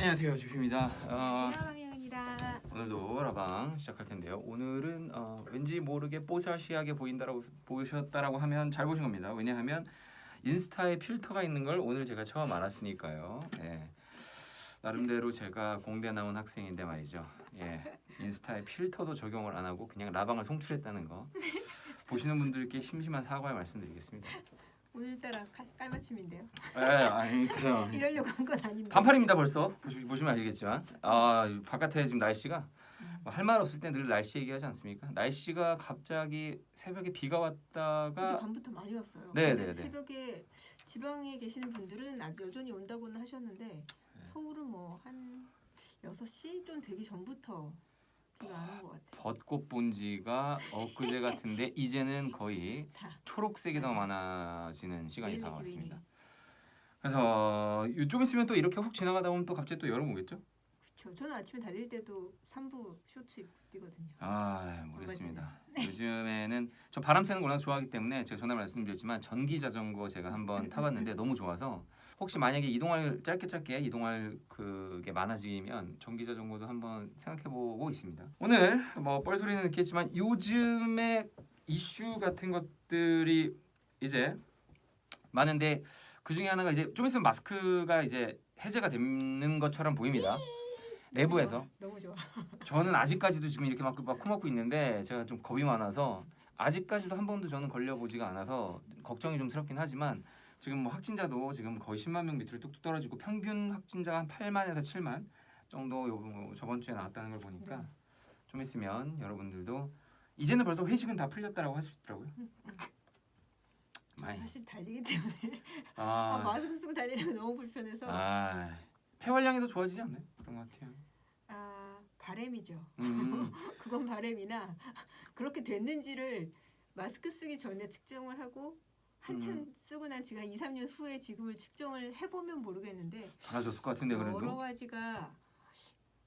안녕하세요, 지피입니다. 라방영입니다. 오늘도 라방 시작할 텐데요. 오늘은 왠지 모르게 뽀샤시하게 보이셨다라고 하면 잘 보신 겁니다. 왜냐하면 인스타에 필터가 있는 걸 오늘 제가 처음 알았으니까요. 예. 나름대로 제가 공대 나온 학생인데 말이죠. 예. 인스타에 필터도 적용을 안 하고 그냥 라방을 송출했다는 거. 보시는 분들께 심심한 사과의 말씀드리겠습니다. 오늘따라 깔맞춤인데요. 예, 아니 그냥 이러려고 한 건 아닌데. 반팔입니다 벌써. 보시면 알겠지만 바깥에 지금 날씨가 할 말 없을 때 늘 날씨 얘기하지 않습니까? 날씨가 갑자기 새벽에 비가 왔다가 어제 밤부터 많이 왔어요. 네네네. 새벽에 지방에 계시는 분들은 아직 여전히 온다고는 하셨는데 서울은 뭐 한 6시 좀 되기 전부터 비가 안 온 것 같아요. 벚꽃 본지가 엊그제 같은데 이제는 거의 다. 초록색이 더 맞아. 많아지는 시간이 웨일리, 다가왔습니다. 웨일리. 그래서 좀 있으면 또 이렇게 훅 지나가다 보면 또 갑자기 또 여름 오겠죠? 그렇죠. 저는 아침에 달릴 때도 3부 쇼츠 입고 뛰거든요. 모르겠습니다. 요즘에는 저 바람 쐬는 걸 워낙 좋아하기 때문에 제가 전에 말씀드렸지만 전기 자전거 제가 한번 타봤는데 너무 좋아서 혹시 만약에 짧게 이동할 그게 많아지면 전기 자전거도 한번 생각해보고 있습니다. 오늘 뭐 뻘소리는 있겠지만 요즘에 이슈 같은 것들이 이제 많은데 그 중에 하나가 이제 좀 있으면 마스크가 이제 해제가 되는 것처럼 보입니다. 내부에서. 너무 좋아. 저는 아직까지도 지금 이렇게 막 코막고 있는데 제가 좀 겁이 많아서 아직까지도 한 번도 저는 걸려보지가 않아서 걱정이 좀 스럽긴 하지만 지금 뭐 확진자도 지금 거의 10만 명 밑으로 뚝뚝 떨어지고 평균 확진자가 한 8만에서 7만 정도 저번 주에 나왔다는 걸 보니까 좀 있으면 여러분들도 이제는 벌써 회식은 다 풀렸다라고 하시더라고요. 사실 달리기 때문에 아, 마스크 쓰고 달리는 게 너무 불편해서 폐활량이 더 좋아지지 않나요? 그런 것 같아요. 바램이죠. 음. 그건 바램이나 그렇게 됐는지를 마스크 쓰기 전에 측정을 하고 한참 쓰고 난 지금 2, 3년 후에 지금을 측정을 해보면 모르겠는데 달라졌을 것 같은데 그래도 여러 가지가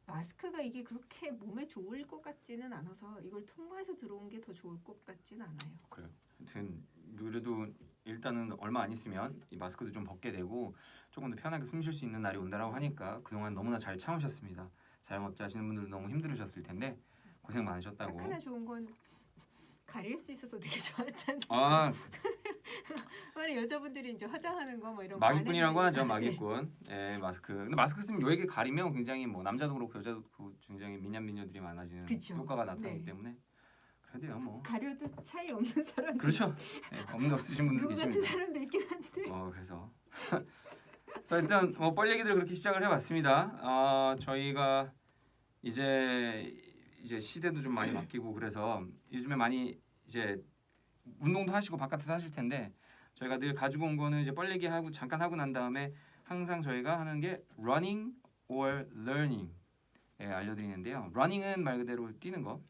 마스크가 이게 그렇게 몸에 좋을 것 같지는 않아서 이걸 통과해서 들어온 게 더 좋을 것 같지는 않아요. 그래요. 하여튼 그래도 일단은 얼마 안 있으면 이 마스크도 좀 벗게 되고 조금 더 편하게 숨 쉴 수 있는 날이 온다라고 하니까 그동안 너무나 잘 참으셨습니다. 자영업자 하시는 분들도 너무 힘들으셨을 텐데 고생 많으셨다고. 딱 하나 좋은 건 가릴 수 있어서 되게 좋았다는 아니 여자분들이 이제 화장하는 거 뭐 이런 거 마기꾼이라고 하죠. 마기꾼. 예, 마스크. 근데 마스크 쓰면 여기 가리면 굉장히 뭐 남자도 그렇고 여자도 그렇고 굉장히 미녀들이 많아지는 그쵸. 효과가 나타나기 네. 때문에 그래도요 뭐 가려도 차이 없는 사람 그렇죠. 예, 없으신 분들 누구 계십니다. 같은 사람도 있긴 한데 그래서 자 일단 뭐 뻘 얘기들 그렇게 시작을 해봤습니다. 저희가 이제 시대도 좀 많이 바뀌고 그래서 요즘에 많이 이제 운동도 하시고 바깥에서 하실 텐데 저희가 늘 가지고 온 거는 이제 뻘 얘기하고 잠깐 하고 난 다음에 항상 저희가 하는 게 running or learning 알려드리는데요. running은 말 그대로 뛰는 거,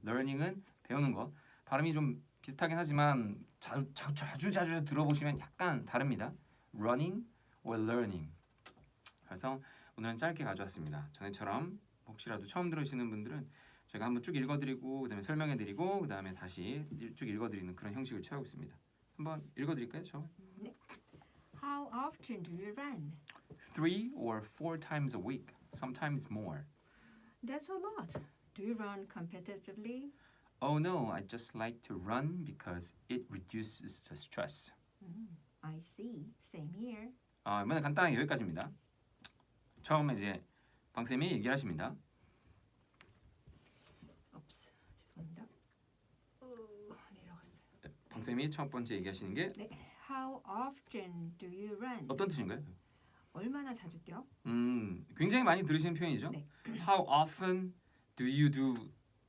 learning은 배우는 거. 발음이 좀 비슷하긴 하지만 자주 들어보시면 약간 다릅니다. running or learning. 그래서 오늘은 짧게 가져왔습니다. 전에처럼 혹시라도 처음 들으시는 분들은 제가 한번 쭉 읽어드리고 그다음에 설명해드리고 그다음에 다시 쭉 읽어드리는 그런 형식을 취하고 있습니다. 한번 읽어드릴까요, 처음? 네. How often do you run? 3 or 4 times a week, sometimes more. That's a lot. Do you run competitively? Oh no, I just like to run because it reduces the stress. I see. Same here. 이번엔 간단하게 여기까지입니다. 처음에 이제 방쌤이 얘기를 하십니다. Oops. 죄송합니다. 내려갔어요. 방쌤이 첫 번째 얘기하시는 게 네. How often do you run? 어떤 뜻인가요? 얼마나 자주 뛰어? 굉장히 많이 들으시는 표현이죠. 네. How often do you do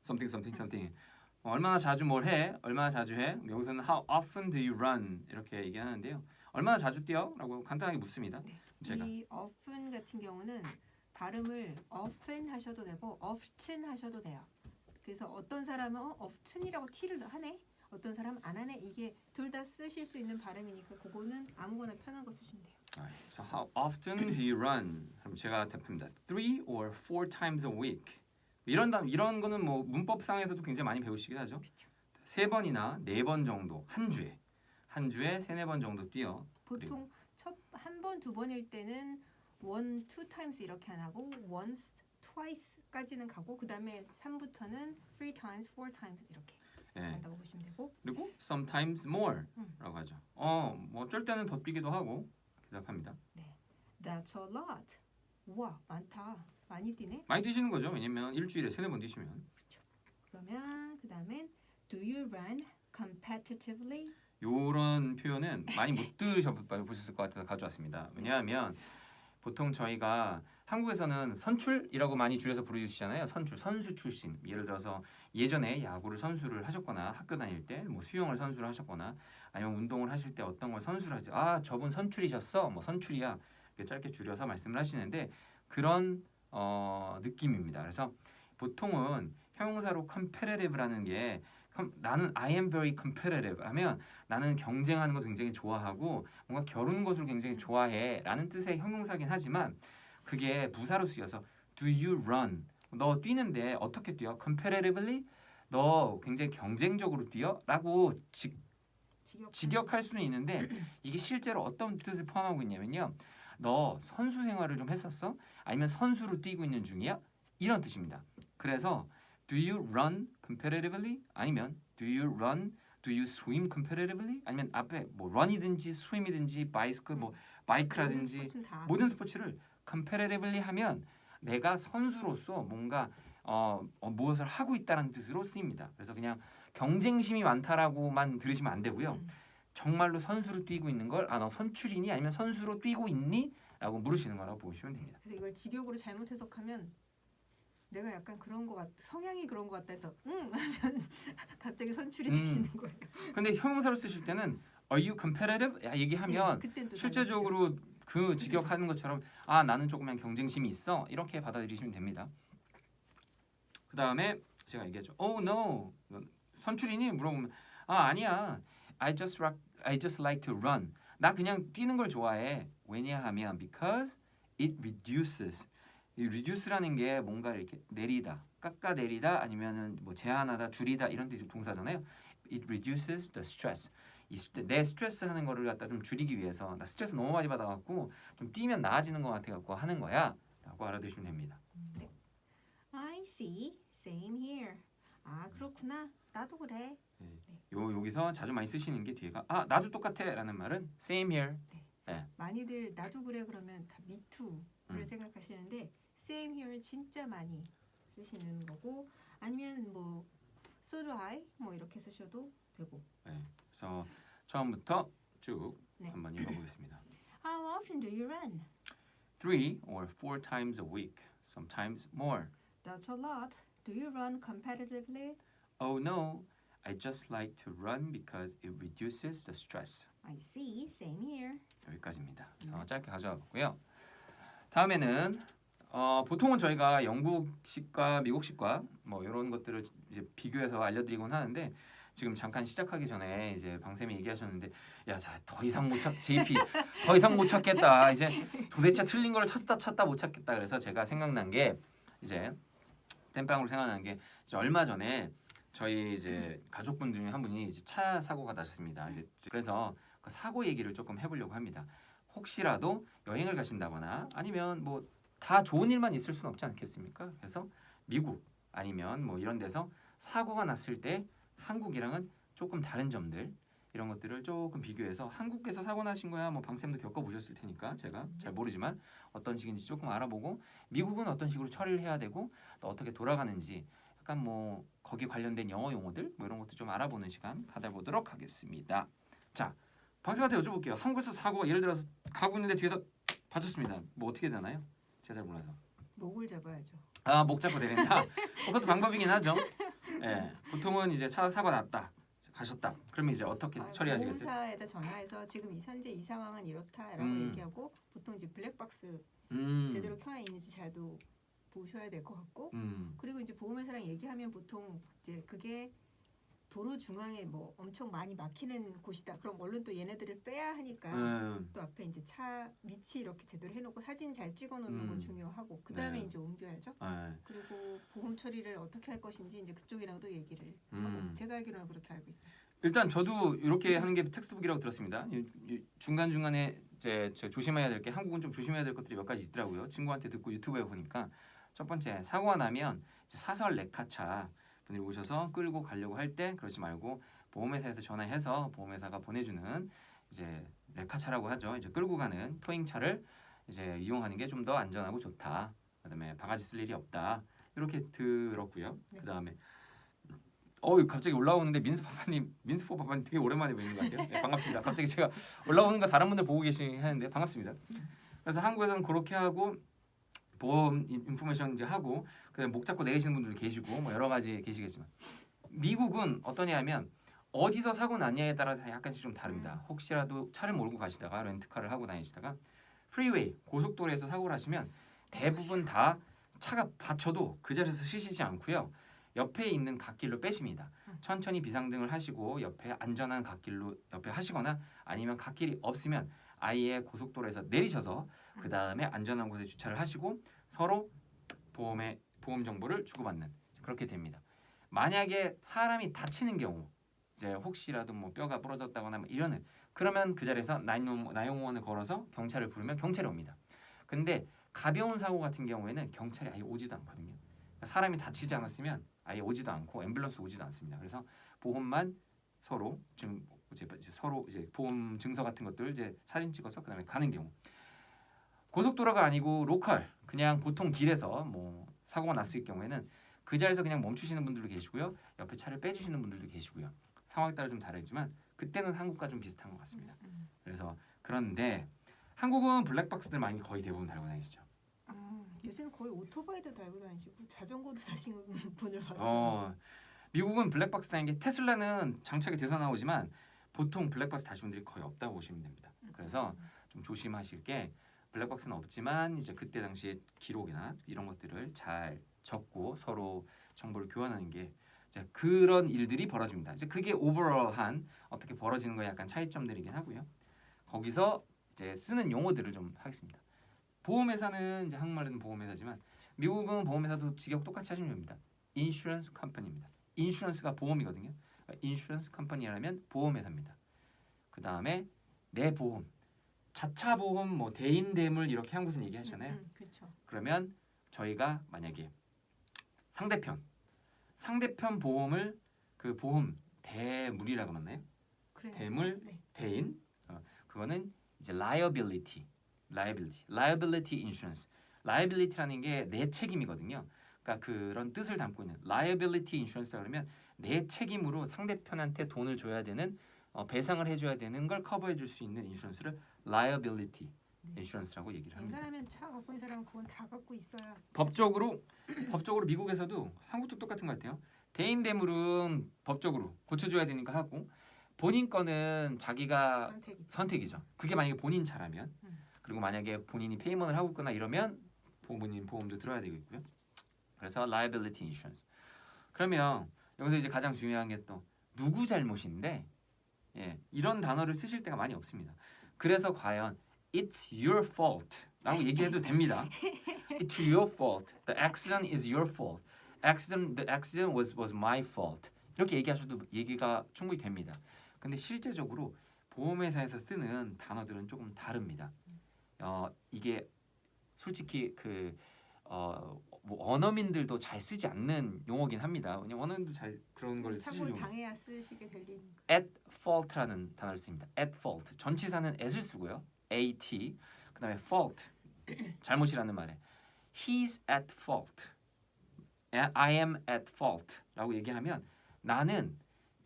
something? 얼마나 자주 뭘 해? 얼마나 자주 해? 여기서는 How often do you run? 이렇게 얘기하는데요. 얼마나 자주 뛰어? 라고 간단하게 묻습니다. 네. 제가. 이 often 같은 경우는 발음을 often 하셔도 되고 often 하셔도 돼요. 그래서 어떤 사람은 often이라고 T를 하네. 어떤 사람은 안 하네. 이게 둘 다 쓰실 수 있는 발음이니까 그거는 아무거나 편한 거 쓰시면 돼요. So how often do you run? 그럼 제가 답합니다. 3 or 4 times a week. 이런 거는 뭐 문법상에서도 굉장히 많이 배우시긴 하죠. 그렇죠. 3번이나 4번 정도 한 주에 3, 4번 정도 뛰어. 보통 한 번, 두 번일 때는 one, two times 이렇게 안 하고 once, twice까지는 가고 그 다음에 3부터는 three times, four times 이렇게 예. 한다고 보시면 되고 그리고 sometimes more라고 하죠. 뭐 어쩔 때는 더 뛰기도 하고 시작합니다. That's a lot. 우와 많다. 많이 뛰네. 많이 뛰시는 거죠. 왜냐면 일주일에 3-4번 뛰시면. 그러면 그 다음엔 do you run competitively? 요런 표현은 많이 못 들으셔보셨을 것 같아서 가져왔습니다. 왜냐하면 보통 저희가 한국에서는 선출이라고 많이 줄여서 부르시잖아요. 선수 출신. 예를 들어서 예전에 야구를 선수를 하셨거나 학교 다닐 때 뭐 수영을 선수를 하셨거나 아니면 운동을 하실 때 어떤 걸 선수를 하죠. 아, 저분 선출이셨어. 뭐 선출이야. 이렇게 짧게 줄여서 말씀을 하시는데 그런 느낌입니다. 그래서 보통은 형용사로 competitive라는 게 나는 I am very competitive 하면 나는 경쟁하는 거 굉장히 좋아하고 뭔가 겨루는 것을 굉장히 좋아해 라는 뜻의 형용사긴 하지만 그게 부사로 쓰여서 do you run 너 뛰는데 어떻게 뛰어? competitively 너 굉장히 경쟁적으로 뛰어? 라고 직역할 수는 있는데 이게 실제로 어떤 뜻을 포함하고 있냐면요 너 선수 생활을 좀 했었어? 아니면 선수로 뛰고 있는 중이야? 이런 뜻입니다. 그래서 do you run competitively? 아니면 do you swim competitively? 아니면 앞에 뭐 run이든지 swim이든지 bicycle 뭐 바이크라든지 모든 스포츠를 competitively 하면 내가 선수로서 뭔가 무엇을 하고 있다는 뜻으로 쓰입니다. 그래서 그냥 경쟁심이 많다라고만 들으시면 안 되고요. 정말로 선수로 뛰고 있는 걸 너 선출이니 아니면 선수로 뛰고 있니? 라고 물으시는 거라고 보시면 됩니다. 그래서 이걸 직역으로 잘못 해석하면 내가 약간 그런 거 같, 성향이 그런 거 같다 해서 하면 갑자기 선출이 되시는 거예요. 근데 형용사로 쓰실 때는 Are you competitive? 얘기하면 실제적으로 그 직역하는 것처럼 아 나는 조금만 경쟁심이 있어 이렇게 받아들이시면 됩니다. 그 다음에 제가 얘기하죠. Oh no, 선출이니? 물어보면 아니야. I just like to run. 나 그냥 뛰는 걸 좋아해. 왜냐하면 because it reduces. 이 reduce라는 게 뭔가 이렇게 내리다, 깎아내리다 아니면은 뭐 제한하다, 줄이다 이런 뜻의 동사잖아요. It reduces the stress. 내 스트레스 하는 거를 갖다 좀 줄이기 위해서 나 스트레스 너무 많이 받아갖고 좀 뛰면 나아지는 것 같아갖고 하는 거야라고 알아두시면 됩니다. 네. I see, same here. 아 그렇구나, 나도 그래. 여기서 자주 많이 쓰시는 게 뒤에가 나도 똑같아라는 말은 same here. 많이들 나도 그래 그러면 다 me too를 생각하시는데 same here 진짜 많이 쓰시는 거고 아니면 뭐 so do I 뭐 이렇게 쓰셔도 되고. 그래서 처음부터 쭉 네. 한번 읽어보겠습니다. How often do you run? 3 or 4 times a week, sometimes more. That's a lot. Do you run competitively? Oh no, I just like to run because it reduces the stress. I see, same here. 여기까지입니다. 그래서 짧게 가져왔고요. 다음에는 보통은 저희가 영국식과 미국식과 뭐 이런 것들을 이제 비교해서 알려드리곤 하는데 지금 잠깐 시작하기 전에 이제 방쌤이 얘기하셨는데 더 이상 못 찾 JP 더 이상 못 찾겠다. 이제 도대체 틀린 걸 찾다 못 찾겠다. 그래서 제가 생각난 게 이제 땜빵으로 생각난 게 이제 얼마 전에 저희 이제 가족분 중에 한 분이 이제 차 사고가 나셨습니다. 이제 그래서 그 사고 얘기를 조금 해보려고 합니다. 혹시라도 여행을 가신다거나 아니면 뭐 다 좋은 일만 있을 수는 없지 않겠습니까? 그래서 미국 아니면 뭐 이런 데서 사고가 났을 때 한국이랑은 조금 다른 점들 이런 것들을 조금 비교해서 한국에서 사고 나신 거야 뭐 방쌤도 겪어보셨을 테니까 제가 잘 모르지만 어떤 식인지 조금 알아보고 미국은 어떤 식으로 처리를 해야 되고 또 어떻게 돌아가는지 약간 뭐 거기 관련된 영어 용어들 뭐 이런 것도 좀 알아보는 시간 가져보도록 하겠습니다. 자, 방쌤한테 여쭤볼게요. 한국에서 사고가 예를 들어서 가고 있는데 뒤에서 받쳤습니다. 뭐 어떻게 되나요? 제가 잘 몰라서. 목을 잡아야죠. 목 잡고 내린다. 그것도 방법이긴 하죠. 보통은 이제 차 사고 났다. 가셨다. 그러면 이제 어떻게 처리하시겠어요? 보험사에다 전화해서 지금 현재 이 상황은 이렇다라고 얘기하고 보통 이제 블랙박스 제대로 켜져 있는지 잘도 보셔야 될 것 같고 그리고 이제 보험회사랑 얘기하면 보통 이제 그게 도로 중앙에 뭐 엄청 많이 막히는 곳이다. 그럼 얼른 또 얘네들을 빼야 하니까 또 앞에 이제 차 위치 이렇게 제대로 해놓고 사진 잘 찍어놓는 건 중요하고 그 다음에 이제 옮겨야죠. 그리고 보험 처리를 어떻게 할 것인지 이제 그쪽이랑도 얘기를 하고 제가 알기로는 그렇게 알고 있어요. 일단 저도 이렇게 하는 게 텍스트북이라고 들었습니다. 중간 중간에 이제 저 조심해야 될 게 한국은 좀 조심해야 될 것들이 몇 가지 있더라고요. 친구한테 듣고 유튜브에 보니까 첫 번째 사고가 나면 이제 사설 레카차 분들이 오셔서 끌고 가려고 할 때 그러지 말고 보험회사에서 전화해서 보험회사가 보내주는 이제 레카차라고 하죠. 이제 끌고 가는 토잉차를 이제 이용하는 게 좀 더 안전하고 좋다. 그다음에 바가지 쓸 일이 없다. 이렇게 들었고요. 네. 그다음에 갑자기 올라오는데 민스포 파파님 되게 오랜만에 뵙는 것 같아요. 네, 반갑습니다. 갑자기 제가 올라오는 거 다른 분들 보고 계시는데 반갑습니다. 그래서 한국에서는 그렇게 하고 보험 인포메이션 이제 하고 그다음에 목 잡고 내리시는 분들도 계시고 뭐 여러 가지 계시겠지만 미국은 어떠냐면 어디서 사고 났냐에 따라서 약간씩 좀 다릅니다. 혹시라도 차를 몰고 가시다가 렌트카를 하고 다니시다가 프리웨이 고속도로에서 사고를 하시면 대부분 다 차가 받쳐도 그 자리에서 쉬시지 않고요. 옆에 있는 갓길로 빼십니다. 천천히 비상등을 하시고 옆에 안전한 갓길로 옆에 하시거나 아니면 갓길이 없으면 아예 고속도로에서 내리셔서 그 다음에 안전한 곳에 주차를 하시고 서로 보험 정보를 주고받는 그렇게 됩니다. 만약에 사람이 다치는 경우 이제 혹시라도 뭐 뼈가 부러졌다거나 뭐 이러는 그러면 그 자리에서 911을 걸어서 경찰을 부르면 경찰이 옵니다. 근데 가벼운 사고 같은 경우에는 경찰이 아예 오지도 않거든요. 사람이 다치지 않았으면 아예 오지도 않고 앰뷸런스 오지도 않습니다. 그래서 보험만 서로 서로 보험 증서 같은 것들 이제 사진 찍어서 그다음에 가는 경우 고속도로가 아니고 로컬 그냥 보통 길에서 뭐 사고가 났을 경우에는 그 자리에서 그냥 멈추시는 분들도 계시고요. 옆에 차를 빼주시는 분들도 계시고요. 상황에 따라 좀 다르지만 그때는 한국과 좀 비슷한 것 같습니다. 그래서 그런데 한국은 블랙박스들 많이 거의 대부분 달고 다니시죠. 요새는 거의 오토바이도 달고 다니시고 자전거도 타시는 분을 봤어요. 미국은 블랙박스 다니는 게 테슬라는 장착이 돼서 나오지만 보통 블랙박스 다시는 분들이 거의 없다고 보시면 됩니다. 그래서 좀 조심하실 게 블랙박스는 없지만 이제 그때 당시에 기록이나 이런 것들을 잘 적고 서로 정보를 교환하는 게 이제 그런 일들이 벌어집니다. 이제 그게 오버롤한 어떻게 벌어지는 거에 약간 차이점들이긴 하고요. 거기서 이제 쓰는 용어들을 좀 하겠습니다. 보험회사는 이제 한국말로는 보험회사지만 미국은 보험회사도 직역 똑같이 하시면 됩니다. 인슈런스 컴퍼니입니다. 인슈런스가 보험이거든요. 인슈런스 컴퍼니라면 보험회사입니다. 그 다음에 내 보험, 자차 보험, 뭐 대인 대물 이렇게 한국에서는 얘기하시잖아요. 그렇죠. 그러면 저희가 만약에 상대편 보험을 그 보험 대물이라고 그러나요? 대물, 네. 대인, 그거는 이제 liability insurance. liability라는 게 내 책임이거든요. 그러니까 그런 뜻을 담고 있는 liability insurance라 그러면 내 책임으로 상대편한테 돈을 줘야 되는 배상을 해줘야 되는 걸 커버해 줄 수 있는 인슈런스를 liability insurance라고 얘기를 합니다. 웬간하면 차 갖고 있는 사람은 그건 다 갖고 있어야. 법적으로 미국에서도 한국도 똑같은 것 같아요. 대인 대물은 법적으로 고쳐줘야 되니까 하고 본인 거는 자기가 선택이죠. 그게 만약에 본인 차라면 그리고 만약에 본인이 페이먼을 하고 있거나 이러면 본인 보험도 들어야 되겠고요. 그래서 liability insurance. 그러면 여기서 이제 가장 중요한 게 또 누구 잘못인데 이런 단어를 쓰실 때가 많이 없습니다. 그래서 과연 it's your fault라고 얘기해도 됩니다. It's your fault. The accident is your fault. The accident was my fault. 이렇게 얘기하셔도 얘기가 충분히 됩니다. 근데 실제적으로 보험회사에서 쓰는 단어들은 조금 다릅니다. 이게 솔직히 뭐 언어민들도 잘 쓰지 않는 용어긴 합니다. 왜냐면 언어민도 잘 그런 걸 쓰시는 사고를 당해야 쓰시게 될 일. at fault라는 단어를 씁니다. at fault. 전치사는 at을 쓰고요. at. 그다음에 fault. 잘못이라는 말에 he's at fault. I am at fault라고 얘기하면 나는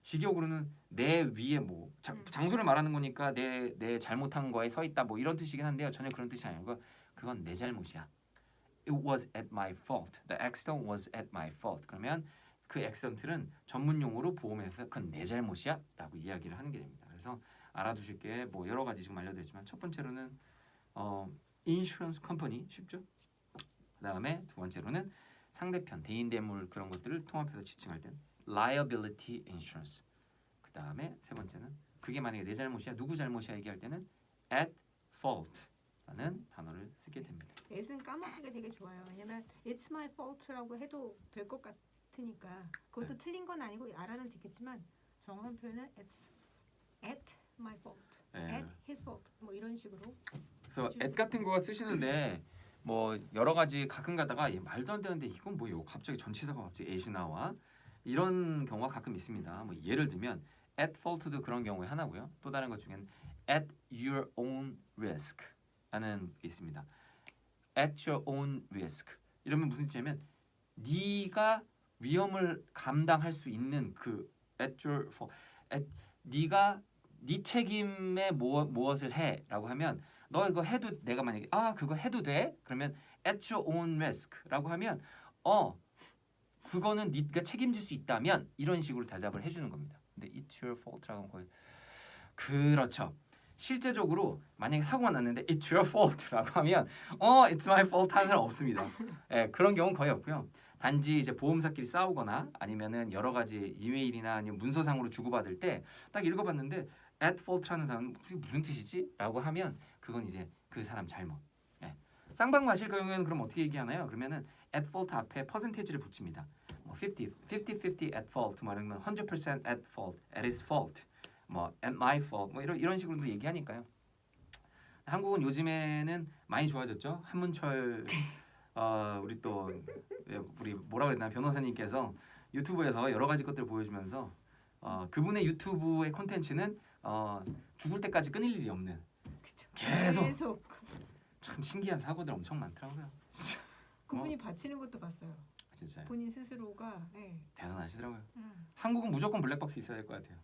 직역으로는 내 위에 뭐 장소를 말하는 거니까 내 잘못한 거에 서 있다 뭐 이런 뜻이긴 한데요. 전혀 그런 뜻이 아니고 그건 내 잘못이야. It was at my fault. The accident was at my fault. 그러면 그 액시던트는 전문 용어로 보험회사에서 그건 내 잘못이야라고 이야기를 하는 게 됩니다. 그래서 알아두실 게 뭐 여러 가지 지금 알려드렸지만 첫 번째로는 인슈런스 컴퍼니 쉽죠? 그다음에 두 번째로는 상대편 대인 대물 그런 것들을 통합해서 지칭할 땐 liability insurance. 그다음에 세 번째는 그게 만약에 내 잘못이야 누구 잘못이야 얘기할 때는 at fault라는 단어를 쓰게 됩니다. at은 까먹기가 되게 좋아요. 왜냐면 it's my fault라고 해도 될 것 같으니까 그것도 틀린 건 아니고 알아는 듣겠지만 정확한 표현은 it's at my fault, 예. at his fault 뭐 이런 식으로. 그래서 at 같은 거 쓰시는데 뭐 여러 가지 가끔 가다가 말도 안 되는데 이건 뭐예요? 갑자기 전치사가 갑자기 at이 나와 이런 경우가 가끔 있습니다. 뭐 예를 들면 at fault도 그런 경우에 하나고요. 또 다른 것 중엔 at your own risk라는 게 있습니다. at your own risk 이러면 무슨 뜻이냐면 네가 위험을 감당할 수 있는 그 at your fault, 네가 네 책임에 무엇을 해라고 하면 너 이거 해도 내가 만약에 그거 해도 돼? 그러면 at your own risk라고 하면 그거는 네가 책임질 수 있다면 이런 식으로 대답을 해주는 겁니다. 근데 it's your fault라고 하면 거의 그렇죠. 실제적으로 만약에 사고가 났는데 it's your fault라고 하면 it's my fault 하는 사람 없습니다. 예, 그런 경우는 거의 없고요. 단지 이제 보험사끼리 싸우거나 아니면은 여러 가지 이메일이나 아니면 문서상으로 주고받을 때 딱 읽어봤는데 at fault라는 단어는 무슨 뜻이지? 라고 하면 그건 이제 그 사람 잘못. 예. 쌍방 마실 경우에는 그럼 어떻게 얘기하나요? 그러면은 at fault 앞에 퍼센테이지를 붙입니다. 뭐 50 at fault 말하는 100% at fault, at his fault, 뭐 at my fault, 뭐 이런 식으로도 얘기하니까요. 한국은 요즘에는 많이 좋아졌죠. 한문철 우리 뭐라 그랬나 변호사님께서 유튜브에서 여러 가지 것들을 보여주면서 그분의 유튜브의 콘텐츠는 죽을 때까지 끊일 일이 없는 그쵸. 계속 참 신기한 사고들 엄청 많더라고요. 진짜 그분이 바치는 것도 봤어요. 진짜 본인 스스로가. 네. 대단하시더라고요. 한국은 무조건 블랙박스 있어야 될 것 같아요.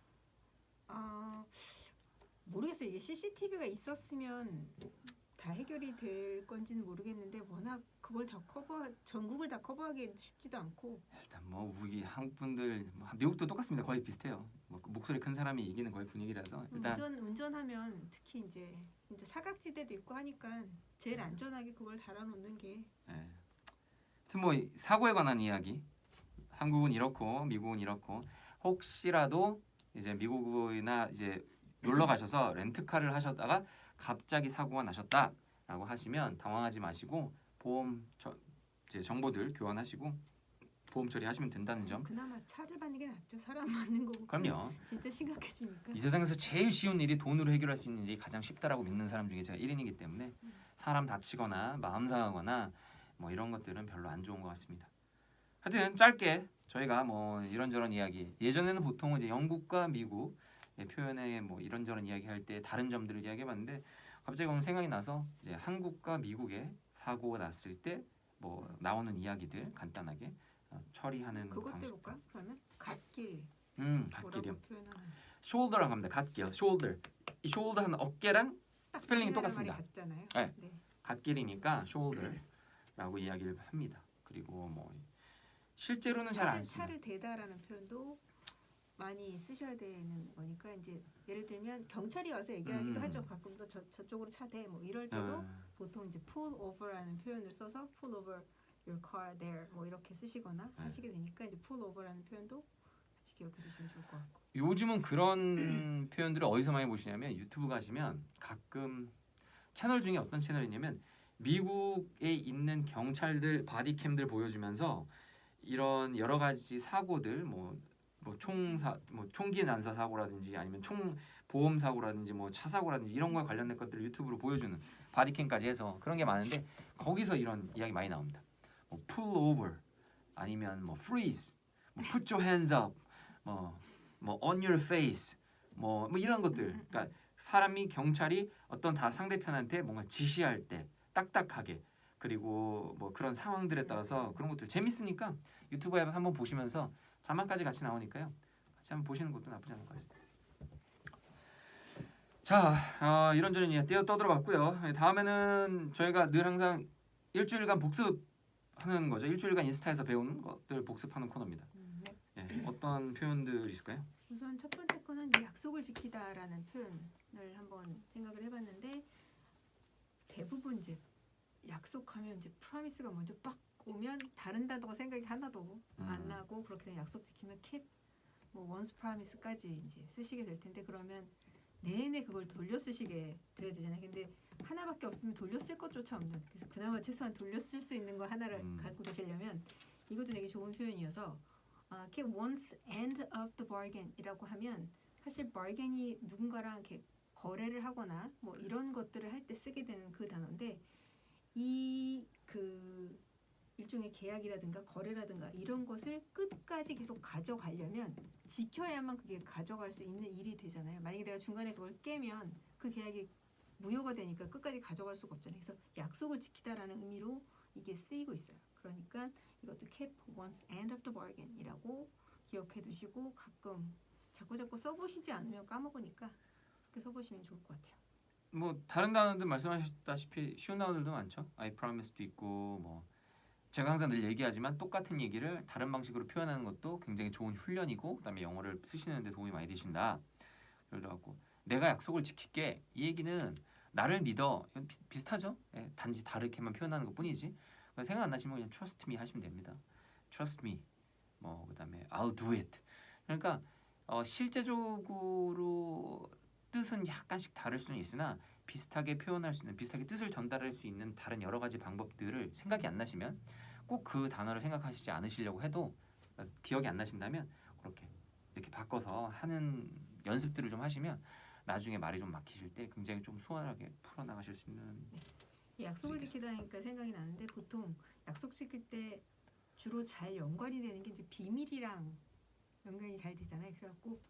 모르겠어요. 이게 CCTV가 있었으면 다 해결이 될 건지는 모르겠는데 워낙 그걸 다 전국을 다 커버하기 쉽지도 않고. 일단 뭐 우리 한국 분들 미국도 똑같습니다. 거의 비슷해요. 뭐 목소리 큰 사람이 이기는 거의 분위기라서 일단 운전하면 특히 이제 사각지대도 있고 하니까 제일 안전하게 그걸 달아놓는 게. 예. 하여튼 뭐 사고에 관한 이야기. 한국은 이렇고 미국은 이렇고 혹시라도 이제 미국이나 이제 놀러 가셔서 렌트카를 하셨다가 갑자기 사고가 나셨다라고 하시면 당황하지 마시고 보험 이제 정보들 교환하시고 보험 처리하시면 된다는 점. 그나마 차를 받는 게 낫죠. 사람 맞는 거고. 그럼요. 진짜 심각해지니까. 이 세상에서 제일 쉬운 일이 돈으로 해결할 수 있는 일이 가장 쉽다라고 믿는 사람 중에 제가 1인이기 때문에 사람 다치거나 마음 상하거나 뭐 이런 것들은 별로 안 좋은 것 같습니다. 하여튼 짧게 저희가 뭐 이런저런 이야기 예전에는 보통 이제 영국과 미국의 표현에 뭐 이런저런 이야기할 때 다른 점들을 이야기해봤는데 갑자기 오늘 생각이 나서 이제 한국과 미국의 사고가 났을 때 뭐 나오는 이야기들 간단하게 처리하는 그것 방식. 해볼까? 그러면 갓길. 갓길이요. 뭐라고 표현하나? shoulder라고 합니다. 갓길, shoulder. 이 shoulder 하는 어깨랑 스펠링이 똑같습니다. 같잖아요. 네. 갓길이니까 shoulder라고 이야기를 합니다. 그리고 뭐 실제로는 잘 안 쓰는 차를 대다라는 표현도 많이 쓰셔야 되는 거니까 이제 예를 들면 경찰이 와서 얘기하기도 하죠. 가끔도 저쪽으로 차 대 뭐 이럴 때도 보통 이제 pull over라는 표현을 써서 pull over your car there 뭐 이렇게 쓰시거나 하시게 되니까 이제 pull over라는 표현도 같이 기억해 두시면 좋을 것 같고. 요즘은 그런 표현들을 어디서 많이 보시냐면 유튜브 가시면 가끔 채널 중에 어떤 채널이냐면 미국에 있는 경찰들 바디캠들 보여주면서 이런 여러 가지 사고들 총기 난사 사고라든지 아니면 보험 사고라든지 뭐 차 사고라든지 이런 거에 관련된 것들을 유튜브로 보여주는 바디캠까지 해서 그런 게 많은데 거기서 이런 이야기 많이 나옵니다. 뭐 pull over 아니면 뭐 freeze, 뭐 put your hands up, 뭐 on your face, 뭐 이런 것들. 그러니까 사람이 경찰이 어떤 상대편한테 뭔가 지시할 때 딱딱하게 그리고 뭐 그런 상황들에 따라서 그런 것들 재밌으니까 유튜브에 한번 보시면서 자막까지 같이 나오니까요. 같이 한번 보시는 것도 나쁘지 않을 것 같습니다. 자, 이런저런 이야기 떠들어봤고요. 다음에는 저희가 늘 항상 일주일간 복습하는 거죠. 일주일간 인스타에서 배우는 것들 복습하는 코너입니다. 네, 어떤 표현들 있을까요? 우선 첫 번째 거는 약속을 지키다라는 표현을 한번 생각을 해봤는데 대부분 이제 약속하면 이제 프로미스가 먼저 빡 오면 다른 단어가 생각이 하나도 안 나고 그렇게 되면 약속 지키면 keep, 뭐 once promise까지 이제 쓰시게 될 텐데 그러면 내내 그걸 돌려 쓰시게 돼야 되잖아요. 근데 하나밖에 없으면 돌려 쓸 것조차 없는. 그래서 그나마 최소한 돌려 쓸 수 있는 거 하나를 갖고 계시려면 이것도 되게 좋은 표현이어서 keep one's end of the bargain이라고 하면 사실 bargain이 누군가랑 이렇게 거래를 하거나 뭐 이런 것들을 할 때 쓰게 되는 그 단어인데 이 그 일종의 계약이라든가 거래라든가 이런 것을 끝까지 계속 가져가려면 지켜야만 그게 가져갈 수 있는 일이 되잖아요. 만약에 내가 중간에 그걸 깨면 그 계약이 무효가 되니까 끝까지 가져갈 수가 없잖아요. 그래서 약속을 지키다라는 의미로 이게 쓰이고 있어요. 그러니까 이것도 keep one's end of the bargain이라고 기억해 두시고 가끔 자꾸 써보시지 않으면 까먹으니까 그렇게 써보시면 좋을 것 같아요. 뭐 다른 단어들 말씀하셨다시피 쉬운 단어들도 많죠. I promise도 있고 뭐 제가 항상 늘 얘기하지만 똑같은 얘기를 다른 방식으로 표현하는 것도 굉장히 좋은 훈련이고 그다음에 영어를 쓰시는데 도움이 많이 되신다. 그래갖고 내가 약속을 지킬게 이 얘기는 나를 믿어 이건 비슷하죠. 예, 단지 다르게만 표현하는 것뿐이지. 그러니까 생각 안 나시면 그냥 trust me 하시면 됩니다. trust me 뭐 그다음에 I'll do it. 그러니까 실제적으로 뜻은 약간씩 다를 수는 있으나 비슷하게 표현할 수 있는 비슷하게 뜻을 전달할 수 있는 다른 여러 가지 방법들을 생각이 안 나시면 꼭 그 단어를 생각하시지 않으시려고 해도 기억이 안 나신다면 그렇게 이렇게 바꿔서 하는 연습들을 좀 하시면 나중에 말이 좀 막히실 때 굉장히 좀 수월하게 풀어나가실 수 있는 약속을 지키다니까 생각이 나는데 보통 약속 지킬 때 주로 잘 연관이 되는 게 이제 비밀이랑 연관이 잘 되잖아요. 그래갖고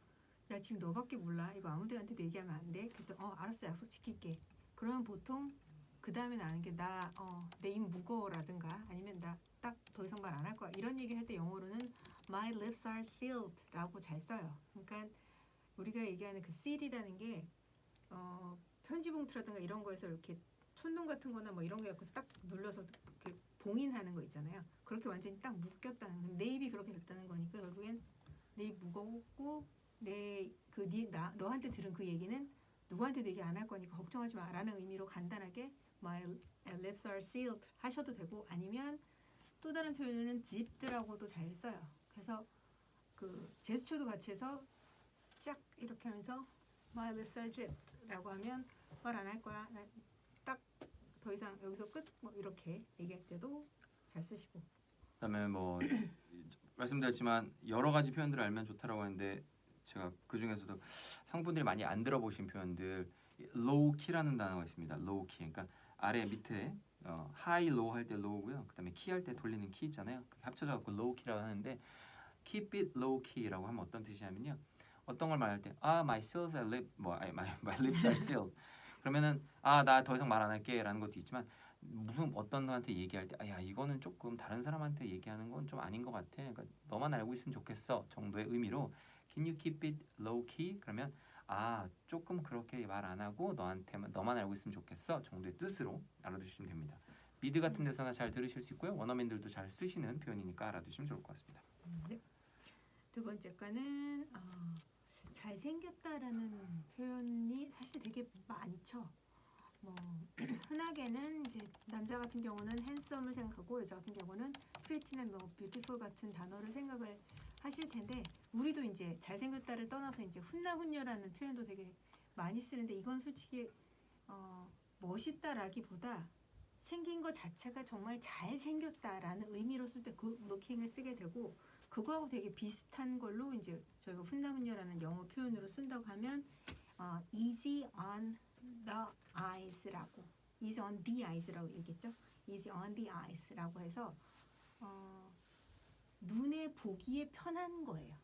야 지금 너밖에 몰라 이거 아무데한테도 얘기하면 안 돼. 그랬더니 알았어 약속 지킬게. 그러면 보통 그 다음에 나는 게 나 내 입 무거워라든가 아니면 나 딱 더 이상 말 안 할 거야 이런 얘기 할 때 영어로는 my lips are sealed라고 잘 써요. 그러니까 우리가 얘기하는 그 seal이라는 게 편지 봉투라든가 이런 거에서 이렇게 촌농 같은 거나 뭐 이런 거 갖고 딱 눌러서 이렇게 봉인하는 거 있잖아요. 그렇게 완전히 딱 묶였다는 내 입이 그렇게 됐다는 거니까 결국엔 내 입 무거웠고 너한테 들은 그 얘기는 누구한테도 얘기 안 할 거니까 걱정하지 마라는 의미로 간단하게 my lips are sealed 하셔도 되고 아니면 또 다른 표현은 zipped라고도 잘 써요. 그래서 그 제스처도 같이 해서 쫙 이렇게 하면서 my lips are zipped라고 하면 말 안 할 거야. 딱 더 이상 여기서 끝 뭐 이렇게 얘기할 때도 잘 쓰시고. 그다음에 뭐 말씀드렸지만 여러 가지 표현들을 알면 좋다라고 하는데 제가 그 중에서도 한국분들이 많이 안 들어보신 표현들 low key라는 단어가 있습니다. low key 그러니까 아래 밑에 high low 할 때 low고요. 그다음에 key 할 때 돌리는 key 있잖아요. 합쳐져 갖고 low key라고 하는데 keep it low key라고 하면 어떤 뜻이냐면요. 어떤 걸 말할 때 my seals are lip my lips are sealed 그러면은 나 더 이상 말 안 할게라는 것도 있지만 무슨 어떤 분한테 얘기할 때 야 이거는 조금 다른 사람한테 얘기하는 건 좀 아닌 것 같아. 그러니까 너만 알고 있으면 좋겠어 정도의 의미로 Can you keep it low key? 그러면 조금 그렇게 말 안 하고 너만 알고 있으면 좋겠어 정도의 뜻으로 알아두시면 됩니다. 미드 같은 데서나 잘 들으실 수 있고요. 원어민들도 잘 쓰시는 표현이니까 알아두시면 좋을 것 같습니다. 네. 두 번째 거는 잘생겼다라는 표현이 사실 되게 많죠. 뭐 흔하게는 이제 남자 같은 경우는 handsome을 생각하고 여자 같은 경우는 pretty나 뭐 beautiful 같은 단어를 생각을 하실 텐데 우리도 이제 잘생겼다를 떠나서 이제 훈남훈녀라는 표현도 되게 많이 쓰는데 이건 솔직히 멋있다라기보다 생긴 것 자체가 정말 잘생겼다라는 의미로 쓸 때 good looking을 쓰게 되고 그거하고 되게 비슷한 걸로 이제 저희가 훈남훈녀라는 영어 표현으로 쓴다고 하면 easy on the eyes라고 easy on the eyes라고 얘기했죠. easy on the eyes라고 해서 눈에 보기에 편한 거예요.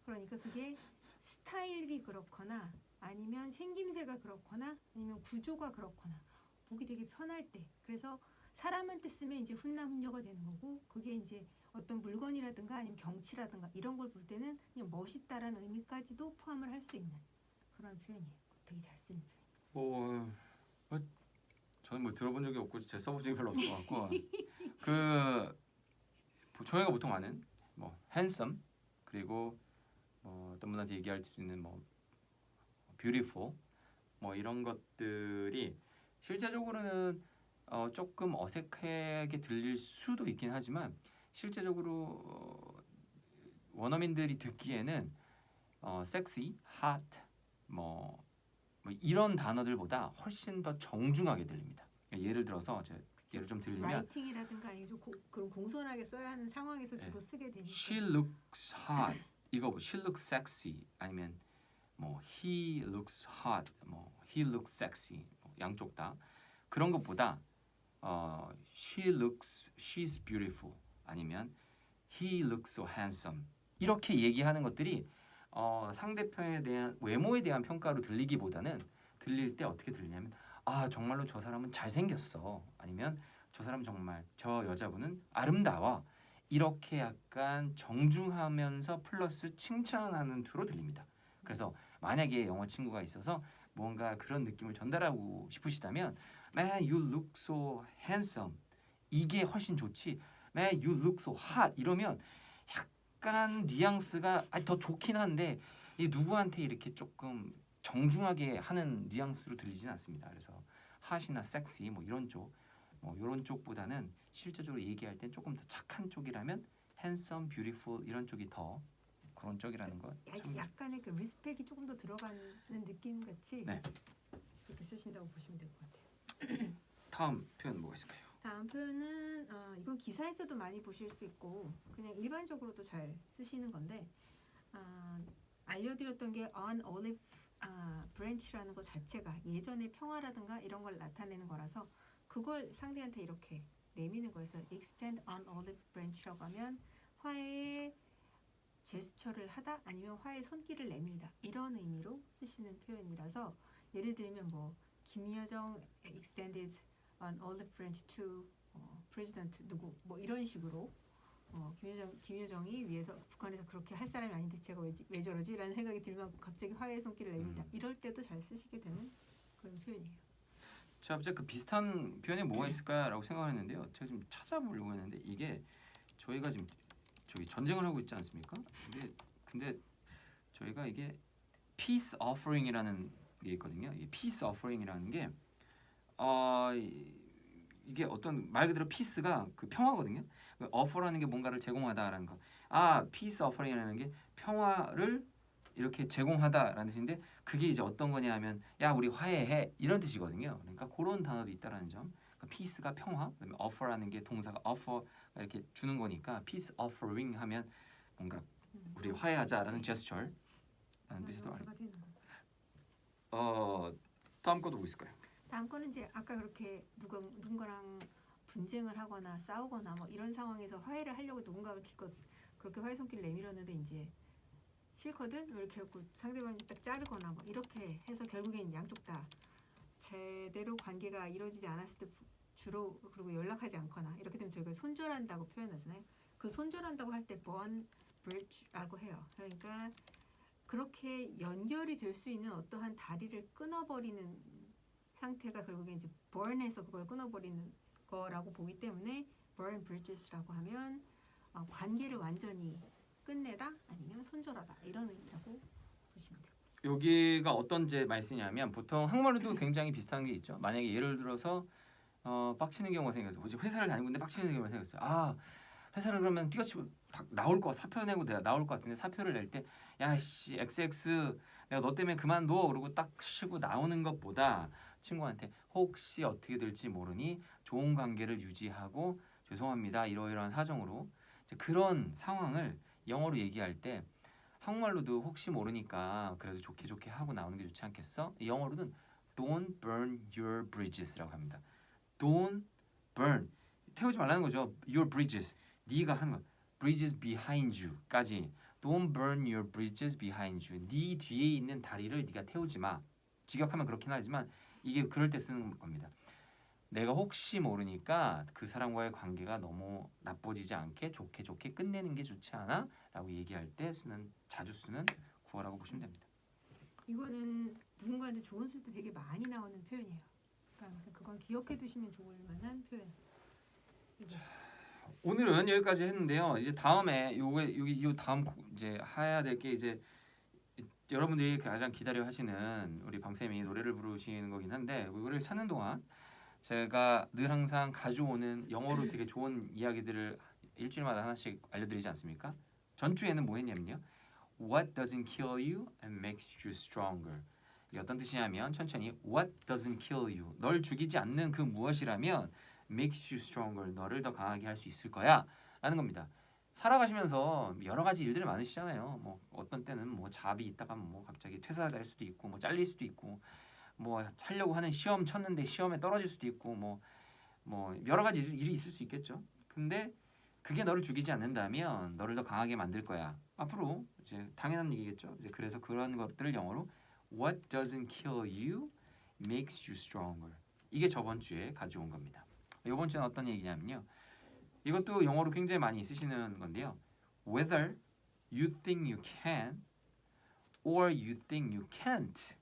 그러니까 그게 스타일이 그렇거나 아니면 생김새가 그렇거나 아니면 구조가 그렇거나 보기 되게 편할 때 그래서 사람한테 쓰면 이제 훈남훈녀가 되는 거고 그게 이제 어떤 물건이라든가 아니면 경치라든가 이런 걸 볼 때는 그냥 멋있다라는 의미까지도 포함을 할 수 있는 그런 표현이에요. 되게 잘 쓰는 표현. 저는 뭐 들어본 적이 없고 제 써본 적이 별로 없을 것 같고 저희가 보통 아는 뭐 handsome 그리고 어떤 분한테 얘기할 수 있는 뭐 beautiful 뭐 이런 것들이 실제적으로는 조금 어색하게 들릴 수도 있긴 하지만 실제적으로 원어민들이 듣기에는 sexy, hot 뭐 이런 단어들보다 훨씬 더 정중하게 들립니다. 예를 들어서 예를 좀 들리면 라이팅이라든가 아니면 그런 공손하게 써야 하는 상황에서 주로 쓰게 되니까. she looks hot 이거 she looks sexy 아니면 뭐 he looks hot 뭐 he looks sexy 뭐 양쪽 다 그런 것보다 she's beautiful 아니면 he looks so handsome 이렇게 얘기하는 것들이 상대편에 대한 외모에 대한 평가로 들리기보다는 들릴 때 어떻게 들리냐면 아 정말로 저 사람은 잘생겼어 아니면 저 사람 정말 저 여자분은 아름다워 이렇게 약간 정중하면서 플러스 칭찬하는 투로 들립니다. 그래서 만약에 영어 친구가 있어서 뭔가 그런 느낌을 전달하고 싶으시다면 Man, you look so handsome 이게 훨씬 좋지 Man, you look so hot 이러면 약간 뉘앙스가 더 좋긴 한데 이 누구한테 이렇게 조금 정중하게 하는 뉘앙스로 들리진 않습니다. 그래서 hot이나 sexy 뭐 이런 쪽 뭐 이런 쪽보다는 실제적으로 얘기할 땐 조금 더 착한 쪽이라면 handsome, beautiful 이런 쪽이 더 그런 쪽이라는 것. 약간의 그 리스펙이 조금 더 들어가는 느낌 같이 네. 그렇게 쓰신다고 보시면 될 것 같아요. 다음 표현 뭐가 있을까요? 다음 표현은 이건 기사에서도 많이 보실 수 있고 그냥 일반적으로도 잘 쓰시는 건데 알려드렸던 게 on olive branch라는 것 자체가 예전의 평화라든가 이런 걸 나타내는 거라서 그걸 상대한테 이렇게 내미는 거여서 extend on olive branch라고 하면 화해의 제스처를 하다 아니면 화해의 손길을 내밀다 이런 의미로 쓰시는 표현이라서 예를 들면 뭐 김여정 extended an olive branch to president 누구 뭐 이런 식으로 김여정이 위해서 북한에서 그렇게 할 사람이 아닌데 제가 왜 저러지? 라는 생각이 들면 갑자기 화해의 손길을 내밀다 이럴 때도 잘 쓰시게 되는 그런 표현이에요. 제가 갑자기 그 비슷한 표현이 뭐가 있을까라고 생각을 했는데요. 제가 지금 찾아보려고 했는데 이게 저희가 지금 저기 전쟁을 하고 있지 않습니까? 근데 저희가 이게 peace offering이라는 게 있거든요. 이 peace offering이라는 게 이게 어떤 말 그대로 peace가 그 평화거든요. offer라는 게 뭔가를 제공하다라는 거. peace offering이라는 게 평화를 이렇게 제공하다라는 뜻인데 그게 이제 어떤 거냐 하면 야 우리 화해해 이런 뜻이거든요. 그러니까 그런 단어도 있다라는 점. 그러니까 peace가 평화, 그다음에 offer라는 게 동사가 offer가 이렇게 주는 거니까 peace offering 하면 뭔가 우리 화해하자라는 제스처라는 뜻이도 알고. 다음 것도 뭐 있을까요? 다음 거는 이제 아까 그렇게 누군가랑 분쟁을 하거나 싸우거나 뭐 이런 상황에서 화해를 하려고 누군가가 기껏 그렇게 화해 손길을 내밀었는데 이제 싫거든 이렇게 해갖고 상대방이 딱 자르거나 뭐 이렇게 해서 결국엔 양쪽 다 제대로 관계가 이루어지지 않았을 때 주로 그리고 연락하지 않거나 이렇게 되면 저희가 손절한다고 표현하잖아요. 그 손절한다고 할 때 burn bridge라고 해요. 그러니까 그렇게 연결이 될 수 있는 어떠한 다리를 끊어버리는 상태가 결국에 이제 burn해서 그걸 끊어버리는 거라고 보기 때문에 burn bridges라고 하면 관계를 완전히 끝내다 아니면 손절하다 이런 의미라고 보시면 돼요. 여기가 어떤 말 쓰냐면 보통 한국말로도 굉장히 비슷한 게 있죠. 만약에 예를 들어서 빡치는 경우가 생겼어요. 회사를 다니고 있는데 빡치는 경우가 생겼어요. 회사를 그러면 뛰어치고 나올 거 사표 내고 내가 나올 것 같은데 사표를 낼 때 야씨 XX 내가 너 때문에 그만둬 그러고 딱 쉬고 나오는 것보다 친구한테 혹시 어떻게 될지 모르니 좋은 관계를 유지하고 죄송합니다 이러이러한 사정으로 그런 상황을 영어로 얘기할 때 한국말로도 혹시 모르니까 그래도 좋게 하고 나오는 게 좋지 않겠어? 영어로는 Don't burn your bridges라고 합니다. Don't burn 태우지 말라는 거죠. Your bridges 네가 하는 거 bridges behind you까지 Don't burn your bridges behind you 네 뒤에 있는 다리를 네가 태우지 마. 직역하면 그렇긴 하지만 이게 그럴 때 쓰는 겁니다. 내가 혹시 모르니까 그 사람과의 관계가 너무 나빠지지 않게 좋게 끝내는 게 좋지 않아? 라고 얘기할 때 자주 쓰는 구어라고 보시면 됩니다. 이거는 누군가한테 조언 쓸 때 되게 많이 나오는 표현이에요. 그러니까 그건 기억해 두시면 좋을 만한 표현. 오늘은 여기까지 했는데요. 이제 다음에 요 다음 이제 해야 될 게 이제 여러분들이 가장 기다려 하시는 우리 방쌤이 노래를 부르시는 거긴 한데 이거를 찾는 동안 제가 늘 항상 가져오는 영어로 되게 좋은 이야기들을 일주일마다 하나씩 알려드리지 않습니까? 전주에는 뭐 했냐면요. What doesn't kill you and makes you stronger. 이게 어떤 뜻이냐면 천천히 What doesn't kill you. 널 죽이지 않는 그 무엇이라면 makes you stronger. 너를 더 강하게 할 수 있을 거야. 라는 겁니다. 살아가시면서 여러 가지 일들이 많으시잖아요. 뭐 어떤 때는 뭐 잡이 있다가 뭐 갑자기 퇴사될 수도 있고 뭐 잘릴 수도 있고 뭐 하려고 하는 시험 쳤는데 시험에 떨어질 수도 있고 뭐 여러 가지 일이 있을 수 있겠죠. 근데 그게 너를 죽이지 않는다면 너를 더 강하게 만들 거야. 앞으로 이제 당연한 얘기겠죠. 이제 그래서 그런 것들을 영어로 What doesn't kill you makes you stronger. 이게 저번 주에 가져온 겁니다. 이번 주는 어떤 얘기냐면요. 이것도 영어로 굉장히 많이 쓰시는 건데요. Whether you think you can or you think you can't,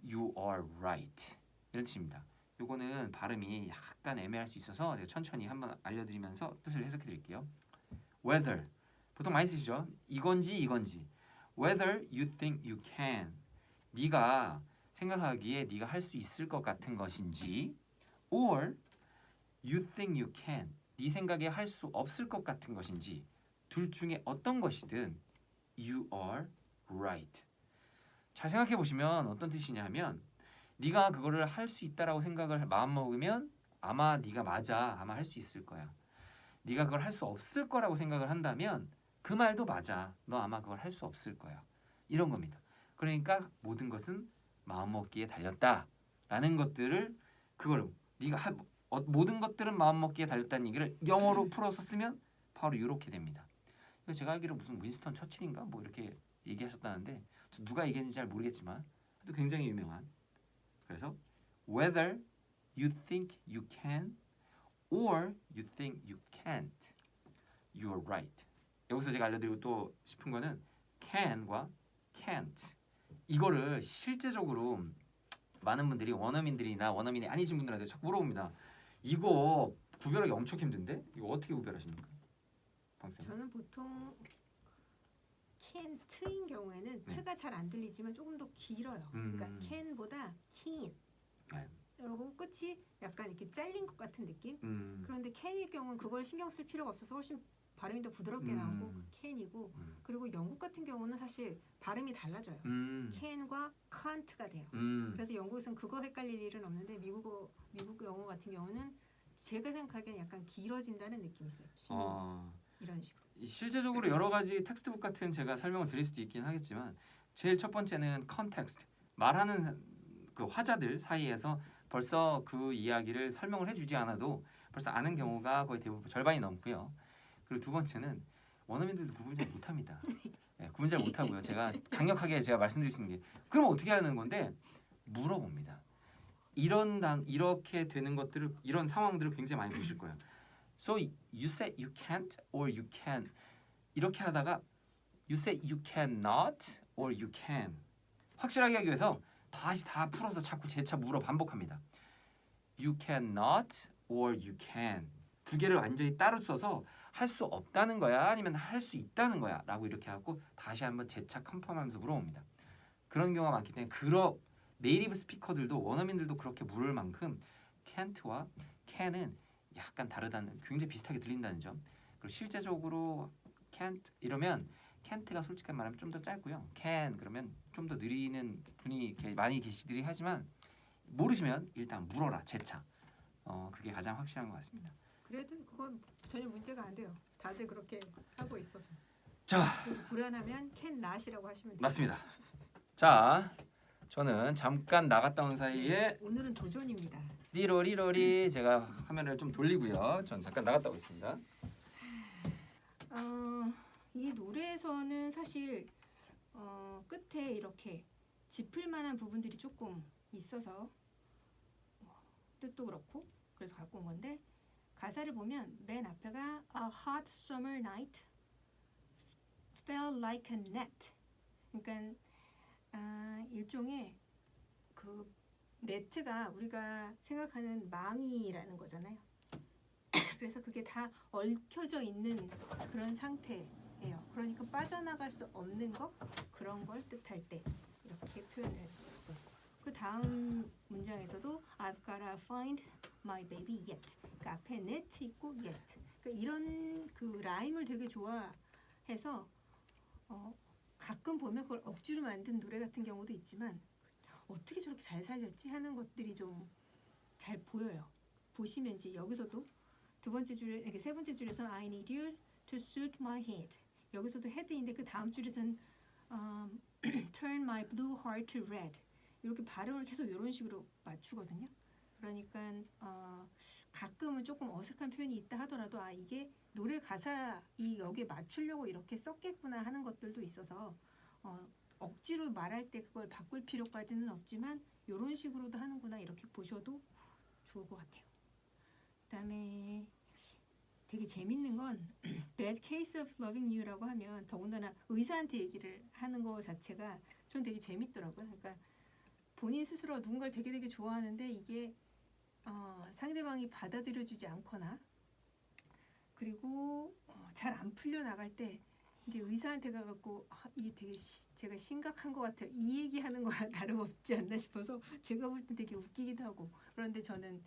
you are right. 이런 뜻입니다. 요거는 발음이 약간 애매할 수 있어서 제가 천천히 한번 알려드리면서 뜻을 해석해 드릴게요. Whether 보통 많이 쓰시죠? 이건지 Whether you think you can 네가 생각하기에 네가 할 수 있을 것 같은 것인지 or you think you can 네 생각에 할 수 없을 것 같은 것인지 둘 중에 어떤 것이든 you are right. 잘 생각해 보시면 어떤 뜻이냐면 네가 그거를 할 수 있다라고 생각을 마음먹으면 아마 네가 맞아. 아마 할 수 있을 거야. 네가 그걸 할 수 없을 거라고 생각을 한다면 그 말도 맞아. 너 아마 그걸 할 수 없을 거야. 이런 겁니다. 그러니까 모든 것은 마음먹기에 달렸다라는 것들을 그걸 네가 모든 것들은 마음먹기에 달렸다는 얘기를 영어로 풀어서 쓰면 바로 이렇게 됩니다. 제가 알기로 무슨 윈스턴 처칠인가 뭐 이렇게 얘기하셨다는데 누가 얘기했는지 잘 모르겠지만 굉장히 유명한. 그래서 whether you think you can or you think you can't, you are right. 여기서 제가 알려드리고 또 싶은 거는 can과 can't 이거를 실제적으로 많은 분들이 원어민들이나 원어민이 아니신 분들한테 자꾸 물어봅니다. 이거 구별하기 엄청 힘든데 이거 어떻게 구별하십니까? 방쌤. 저는 보통 can't인 경우에는 네. t가 잘 안 들리지만 조금 더 길어요. 그러니까 can보다 can. 네. 그리고 끝이 약간 이렇게 잘린 것 같은 느낌. 그런데 can일 경우는 그걸 신경 쓸 필요가 없어서 훨씬 발음이 더 부드럽게 나오고 can이고 그리고 영국 같은 경우는 사실 발음이 달라져요. can과 can't가 돼요. 그래서 영국에서는 그거 헷갈릴 일은 없는데 미국 영어 같은 경우는 제가 생각하기엔 약간 길어진다는 느낌이 있어요. 이런 식으로. 실제적으로 여러 가지 텍스트북 같은 제가 설명을 드릴 수도 있긴 하겠지만 제일 첫 번째는 컨텍스트 말하는 그 화자들 사이에서 벌써 그 이야기를 설명을 해주지 않아도 벌써 아는 경우가 거의 대부분 절반이 넘고요. 그리고 두 번째는 원어민들도 구분 잘 못합니다. 네, 구분 잘 못하고요. 제가 강력하게 제가 말씀드릴 수 있는 게 그럼 어떻게 하는 건데 물어봅니다. 이렇게 되는 것들을 이런 상황들을 굉장히 많이 보실 거예요. So you said you can't or you can 이렇게 하다가 you said you cannot or you can 확실하게 하기 위해서 다시 다 풀어서 자꾸 재차 물어 반복합니다. You cannot or you can 두 개를 완전히 따로 써서 할 수 없다는 거야 아니면 할 수 있다는 거야 라고 이렇게 하고 다시 한번 재차 컨펌하면서 물어봅니다. 그런 경우가 많기 때문에 네이티브 스피커들도 원어민들도 그렇게 물을 만큼 can't와 can은 약간 다르다는 굉장히 비슷하게 들린다는 점. 그리고 실제적으로 can't 이러면 can't가 솔직히 말하면 좀 더 짧고요. can 그러면 좀 더 느리는 분이 많이 계시들이 하지만 모르시면 일단 물어라 재차. 그게 가장 확실한 것 같습니다. 그래도 그건 전혀 문제가 안 돼요. 다들 그렇게 하고 있어서. 자, 불안하면 can not이라고 하시면 돼요. 맞습니다. 자, 저는 잠깐 나갔다 온 사이에 오늘은 도전입니다. 리로리로리 제가 화면을 좀 돌리고요. 전 잠깐 나갔다 오겠습니다. 이 노래에서는 사실 끝에 이렇게 짚을 만한 부분들이 조금 있어서 뜻도 그렇고 그래서 갖고 온 건데 가사를 보면 맨 앞에가 A hot summer night felt like a net. 그러니까 일종의 그 네트가 우리가 생각하는 망이라는 거잖아요. 그래서 그게 다 얽혀져 있는 그런 상태예요. 그러니까 빠져나갈 수 없는 것 그런 걸 뜻할 때 이렇게 표현을 했고 그 다음 문장에서도 I've gotta find my baby yet. 그 앞에 net 있고 yet. 그러니까 이런 그 라임을 되게 좋아해서 가끔 보면 그걸 억지로 만든 노래 같은 경우도 있지만 어떻게 저렇게 잘 살렸지 하는 것들이 좀 잘 보여요. 보시면 이제 여기서도 두 번째 줄에 이렇게 세 번째 줄에서는 I need you to suit my head. 여기서도 head인데 그 다음 줄에서는 turn my blue heart to red. 이렇게 발음을 계속 이런 식으로 맞추거든요. 그러니까 가끔은 조금 어색한 표현이 있다 하더라도 아 이게 노래 가사 이 여기에 맞추려고 이렇게 썼겠구나 하는 것들도 있어서 억지로 말할 때 그걸 바꿀 필요까지는 없지만 이런 식으로도 하는구나 이렇게 보셔도 좋을 것 같아요. 그다음에 되게 재밌는 건 Bad Case of Loving You라고 하면 더군다나 의사한테 얘기를 하는 거 자체가 전 되게 재밌더라고요. 그러니까 본인 스스로 누군가를 되게 좋아하는데 이게 상대방이 받아들여주지 않거나 그리고 잘 안 풀려 나갈 때 이제 의사한테 가갖고 이게 되게 제가 심각한 것 같아요. 이 얘기하는 거랑 다름없지 않나 싶어서 제가 볼 때 되게 웃기기도 하고 그런데 저는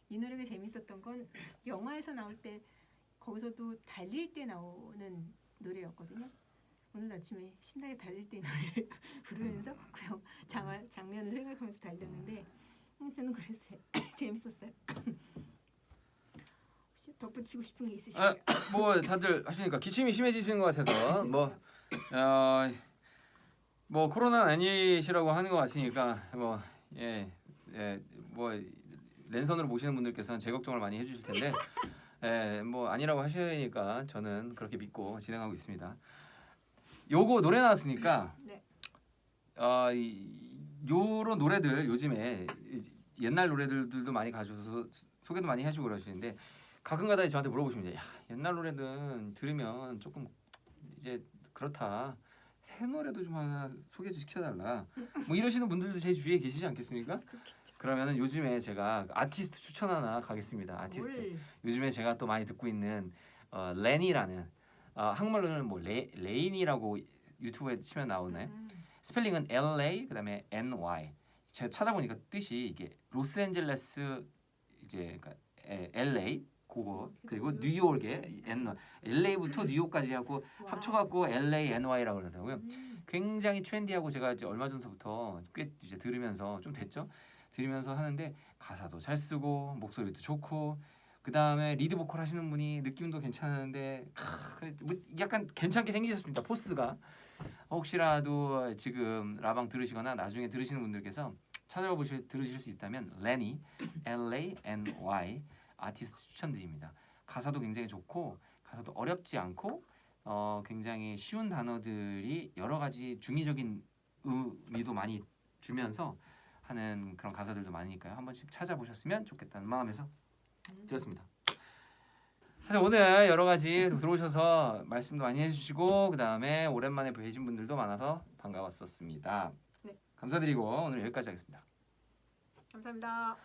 이 노래가 재밌었던 건 영화에서 나올 때 거기서도 달릴 때 나오는 노래였거든요. 오늘 아침에 신나게 달릴 때 노래를 부르면서 그 장면을 생각하면서 달렸는데 저는 그랬어요. 재밌었어요. 혹시 덧붙이고 싶은 게 있으신가요? 뭐 다들 하시니까 기침이 심해지시는 것 같아서 뭐 코로나 아니시라고 하는 것 같으니까 뭐 랜선으로 모시는 분들께서는 제 걱정을 많이 해주실 텐데 뭐 아니라고 하시니까 저는 그렇게 믿고 진행하고 있습니다. 요거 노래 나왔으니까 네. 요런 노래들 요즘에 옛날 노래들도 많이 가져서 소개도 많이 해주고 그러시는데 가끔가다 저한테 물어보시면 야 옛날 노래는 들으면 조금 이제 그렇다 새 노래도 좀 하나 소개 좀 시켜달라 뭐 이러시는 분들도 제 주위에 계시지 않겠습니까? 그렇겠죠. 그러면은 요즘에 제가 아티스트 추천 하나 가겠습니다. 아티스트 요즘에 제가 또 많이 듣고 있는 레니라는 한국말로는 뭐 레인이라고 유튜브에 치면 나오나요? 스펠링은 LA 그다음에 NY. 제가 찾아보니까 뜻이 이게 로스앤젤레스 이제 그러니까 LA 그거 그리고 뉴욕의 LA부터 뉴욕까지 하고 합쳐갖고 LA NY라고 그러더라고요. 굉장히 트렌디하고 제가 이제 얼마 전부터 꽤 이제 들으면서 좀 됐죠. 들으면서 하는데 가사도 잘 쓰고 목소리도 좋고 그 다음에 리드 보컬 하시는 분이 느낌도 괜찮은데 약간 괜찮게 생기셨습니다. 포스가 혹시라도 지금 라방 들으시거나 나중에 들으시는 분들께서 찾아봐 들으실 수 있다면 레니 LANY 아티스트 추천드립니다. 가사도 굉장히 좋고 가사도 어렵지 않고 굉장히 쉬운 단어들이 여러 가지 중의적인 의미도 많이 주면서 하는 그런 가사들도 많으니까요. 한 번씩 찾아보셨으면 좋겠다는 마음에서 들었습니다. 사실 오늘 여러 가지 들어오셔서 말씀도 많이 해주시고 그 다음에 오랜만에 뵈신 분들도 많아서 반가웠었습니다. 네. 감사드리고 오늘 여기까지 하겠습니다. 감사합니다.